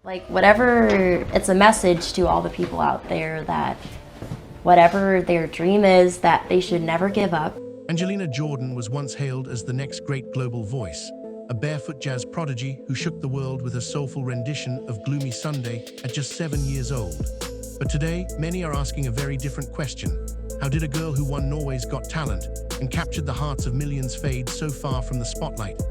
Like, whatever, it's a message to all the people out there that whatever their dream is, that they should never give up. Angelina Jordan was once hailed as the next great global voice, a barefoot jazz prodigy who shook the world with her soulful rendition of Gloomy Sunday at just 7 years old. But today, many are asking a very different question. How did a girl who won Norway's Got Talent and captured the hearts of millions fade so far from the spotlight?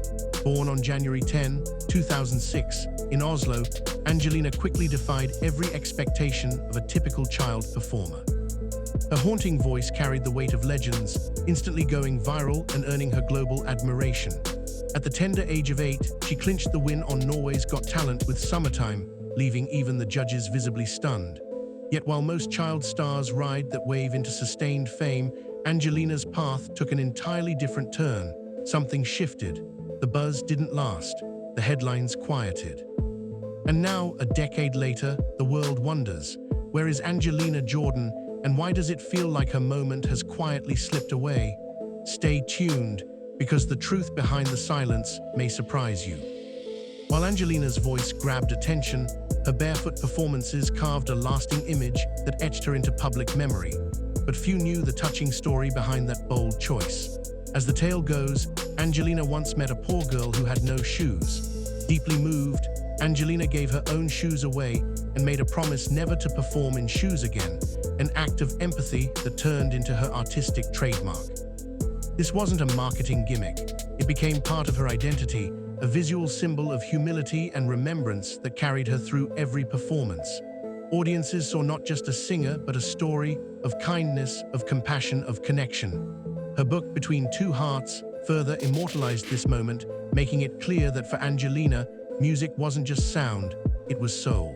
Born on January 10, 2006, in Oslo, Angelina quickly defied every expectation of a typical child performer. Her haunting voice carried the weight of legends, instantly going viral and earning her global admiration. At the tender age of 8, she clinched the win on Norway's Got Talent with Summertime, leaving even the judges visibly stunned. Yet while most child stars ride that wave into sustained fame, Angelina's path took an entirely different turn. Something shifted. The buzz didn't last. The headlines quieted. And now, a decade later, the world wonders, where is Angelina Jordan, and why does it feel like her moment has quietly slipped away? Stay tuned, because the truth behind the silence may surprise you. While Angelina's voice grabbed attention, her barefoot performances carved a lasting image that etched her into public memory. But few knew the touching story behind that bold choice. As the tale goes, Angelina once met a poor girl who had no shoes. Deeply moved, Angelina gave her own shoes away and made a promise never to perform in shoes again, an act of empathy that turned into her artistic trademark. This wasn't a marketing gimmick. It became part of her identity, a visual symbol of humility and remembrance that carried her through every performance. Audiences saw not just a singer, but a story of kindness, of compassion, of connection. Her book, Between Two Hearts, further immortalized this moment, making it clear that for Angelina, music wasn't just sound, it was soul.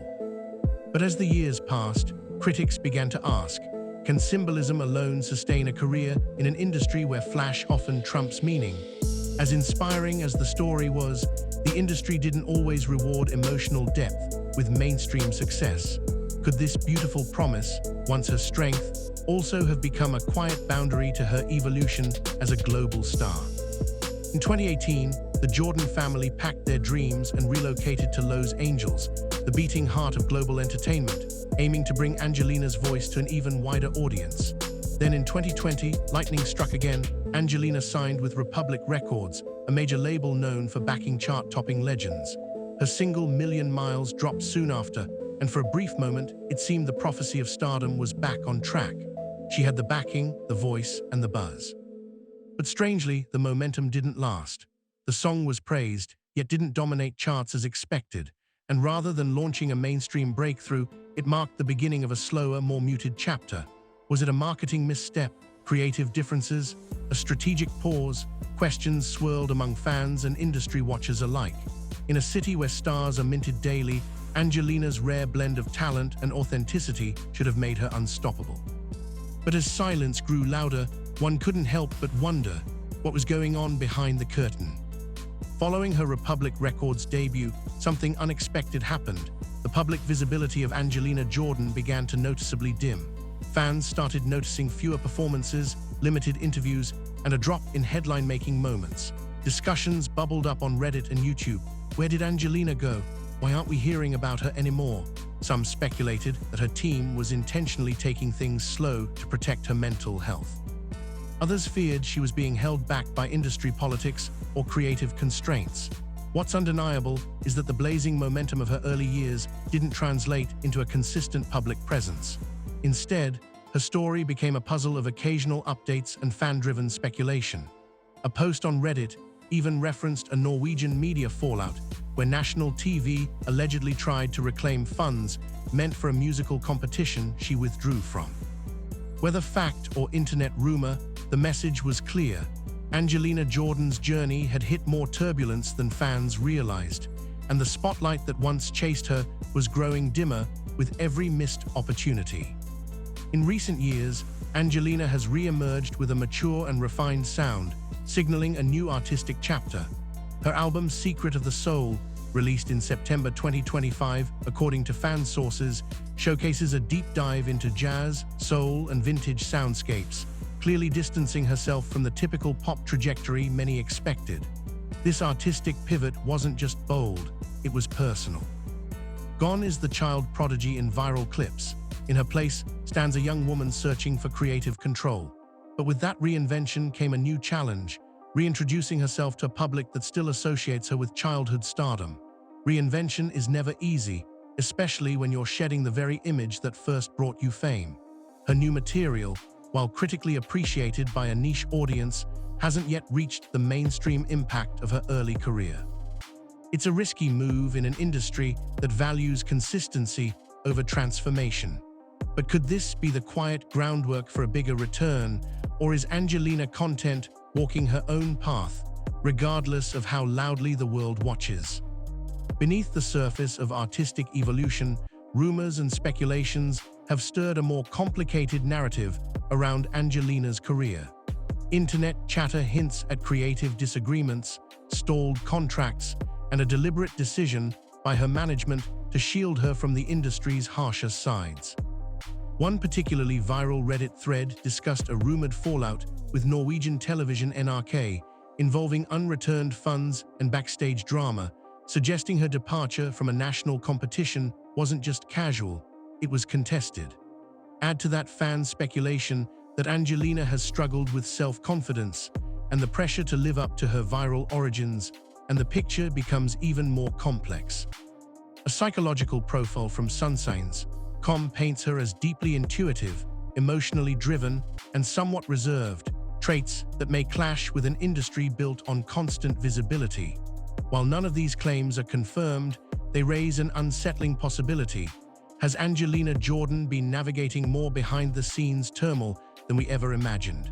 But as the years passed, critics began to ask, can symbolism alone sustain a career in an industry where flash often trumps meaning? As inspiring as the story was, the industry didn't always reward emotional depth with mainstream success. Could this beautiful promise, once her strength, also have become a quiet boundary to her evolution as a global star? In 2018, the Jordan family packed their dreams and relocated to Los Angeles, the beating heart of global entertainment, aiming to bring Angelina's voice to an even wider audience. Then in 2020, lightning struck again. Angelina signed with Republic Records, a major label known for backing chart-topping legends. Her single Million Miles dropped soon after, and for a brief moment, it seemed the prophecy of stardom was back on track. She had the backing, the voice, and the buzz. But strangely, the momentum didn't last. The song was praised, yet didn't dominate charts as expected, and rather than launching a mainstream breakthrough, it marked the beginning of a slower, more muted chapter. Was it a marketing misstep, creative differences, a strategic pause? Questions swirled among fans and industry watchers alike. In a city where stars are minted daily, Angelina's rare blend of talent and authenticity should have made her unstoppable. But as silence grew louder, one couldn't help but wonder what was going on behind the curtain. Following her Republic Records debut, something unexpected happened. The public visibility of Angelina Jordan began to noticeably dim. Fans started noticing fewer performances, limited interviews, and a drop in headline-making moments. Discussions bubbled up on Reddit and YouTube. Where did Angelina go? Why aren't we hearing about her anymore? Some speculated that her team was intentionally taking things slow to protect her mental health. Others feared she was being held back by industry politics or creative constraints. What's undeniable is that the blazing momentum of her early years didn't translate into a consistent public presence. Instead, her story became a puzzle of occasional updates and fan-driven speculation. A post on Reddit even referenced a Norwegian media fallout where national TV allegedly tried to reclaim funds meant for a musical competition she withdrew from. Whether fact or internet rumor, the message was clear. Angelina Jordan's journey had hit more turbulence than fans realized, and the spotlight that once chased her was growing dimmer with every missed opportunity. In recent years, Angelina has re-emerged with a mature and refined sound, signaling a new artistic chapter. Her album Secret of the Soul, released in September 2025, according to fan sources, showcases a deep dive into jazz, soul, and vintage soundscapes, clearly distancing herself from the typical pop trajectory many expected. This artistic pivot wasn't just bold, it was personal. Gone is the child prodigy in viral clips. In her place stands a young woman searching for creative control. But with that reinvention came a new challenge, reintroducing herself to a public that still associates her with childhood stardom. Reinvention is never easy, especially when you're shedding the very image that first brought you fame. Her new material, while critically appreciated by a niche audience, hasn't yet reached the mainstream impact of her early career. It's a risky move in an industry that values consistency over transformation. But could this be the quiet groundwork for a bigger return, or is Angelina content walking her own path, regardless of how loudly the world watches? Beneath the surface of artistic evolution, rumors and speculations have stirred a more complicated narrative around Angelina's career. Internet chatter hints at creative disagreements, stalled contracts, and a deliberate decision by her management to shield her from the industry's harsher sides. One particularly viral Reddit thread discussed a rumored fallout with Norwegian television NRK involving unreturned funds and backstage drama, suggesting her departure from a national competition wasn't just casual, it was contested. Add to that fan speculation that Angelina has struggled with self-confidence and the pressure to live up to her viral origins, and the picture becomes even more complex. A psychological profile from Sunsigns.com paints her as deeply intuitive, emotionally driven, and somewhat reserved, traits that may clash with an industry built on constant visibility. While none of these claims are confirmed, they raise an unsettling possibility. Has Angelina Jordan been navigating more behind-the-scenes turmoil than we ever imagined?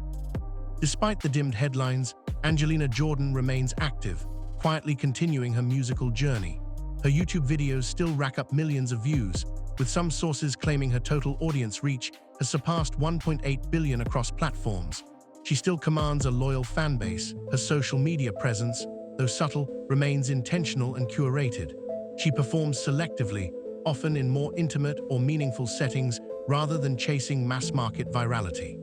Despite the dimmed headlines, Angelina Jordan remains active, quietly continuing her musical journey. Her YouTube videos still rack up millions of views, with some sources claiming her total audience reach has surpassed 1.8 billion across platforms. She still commands a loyal fanbase. Her social media presence, though subtle, remains intentional and curated. She performs selectively, often in more intimate or meaningful settings rather than chasing mass-market virality.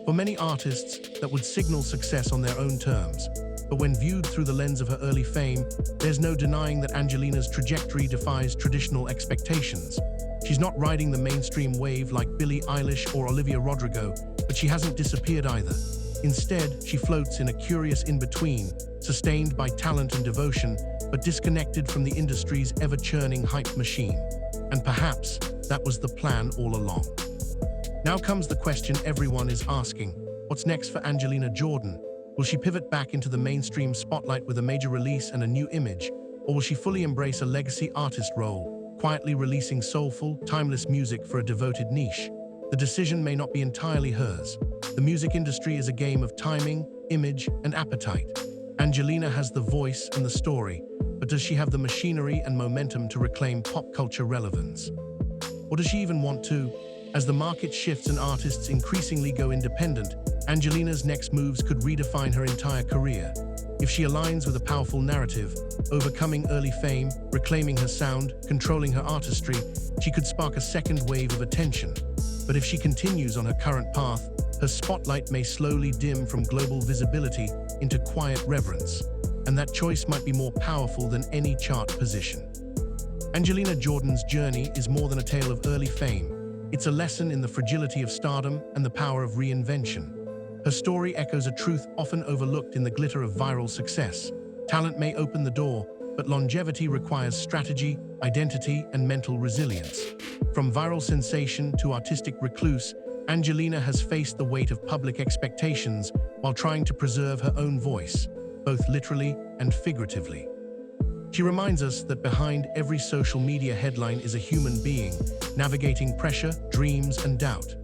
For many artists, that would signal success on their own terms. But when viewed through the lens of her early fame, there's no denying that Angelina's trajectory defies traditional expectations. She's not riding the mainstream wave like Billie Eilish or Olivia Rodrigo, but she hasn't disappeared either. Instead, she floats in a curious in-between, sustained by talent and devotion, but disconnected from the industry's ever-churning hype machine. And perhaps that was the plan all along. Now comes the question everyone is asking: what's next for Angelina Jordan? Will she pivot back into the mainstream spotlight with a major release and a new image, or will she fully embrace a legacy artist role, quietly releasing soulful, timeless music for a devoted niche? The decision may not be entirely hers. The music industry is a game of timing, image, and appetite. Angelina has the voice and the story, but does she have the machinery and momentum to reclaim pop culture relevance? Or does she even want to? As the market shifts and artists increasingly go independent, Angelina's next moves could redefine her entire career. If she aligns with a powerful narrative, overcoming early fame, reclaiming her sound, controlling her artistry, she could spark a second wave of attention. But if she continues on her current path, her spotlight may slowly dim from global visibility into quiet reverence, and that choice might be more powerful than any chart position. Angelina Jordan's journey is more than a tale of early fame. It's a lesson in the fragility of stardom and the power of reinvention. Her story echoes a truth often overlooked in the glitter of viral success. Talent may open the door, but longevity requires strategy, identity, and mental resilience. From viral sensation to artistic recluse, Angelina has faced the weight of public expectations while trying to preserve her own voice, both literally and figuratively. She reminds us that behind every social media headline is a human being, navigating pressure, dreams, and doubt.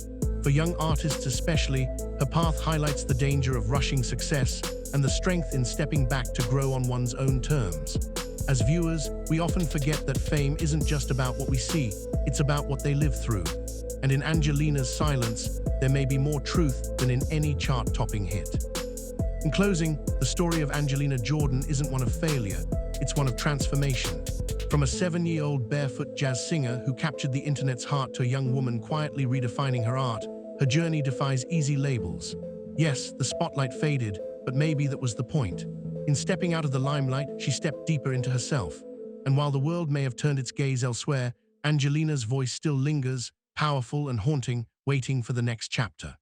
For young artists especially, her path highlights the danger of rushing success and the strength in stepping back to grow on one's own terms. As viewers, we often forget that fame isn't just about what we see, it's about what they live through. And in Angelina's silence, there may be more truth than in any chart-topping hit. In closing, the story of Angelina Jordan isn't one of failure, it's one of transformation. From a 7-year-old barefoot jazz singer who captured the internet's heart to a young woman quietly redefining her art, her journey defies easy labels. Yes, the spotlight faded, but maybe that was the point. In stepping out of the limelight, she stepped deeper into herself. And while the world may have turned its gaze elsewhere, Angelina's voice still lingers, powerful and haunting, waiting for the next chapter.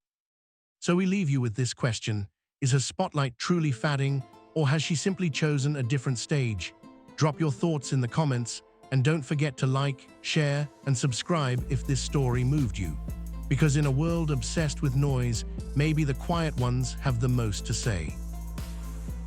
So we leave you with this question: is her spotlight truly fading, or has she simply chosen a different stage? Drop your thoughts in the comments, and don't forget to like, share, and subscribe if this story moved you. Because in a world obsessed with noise, maybe the quiet ones have the most to say.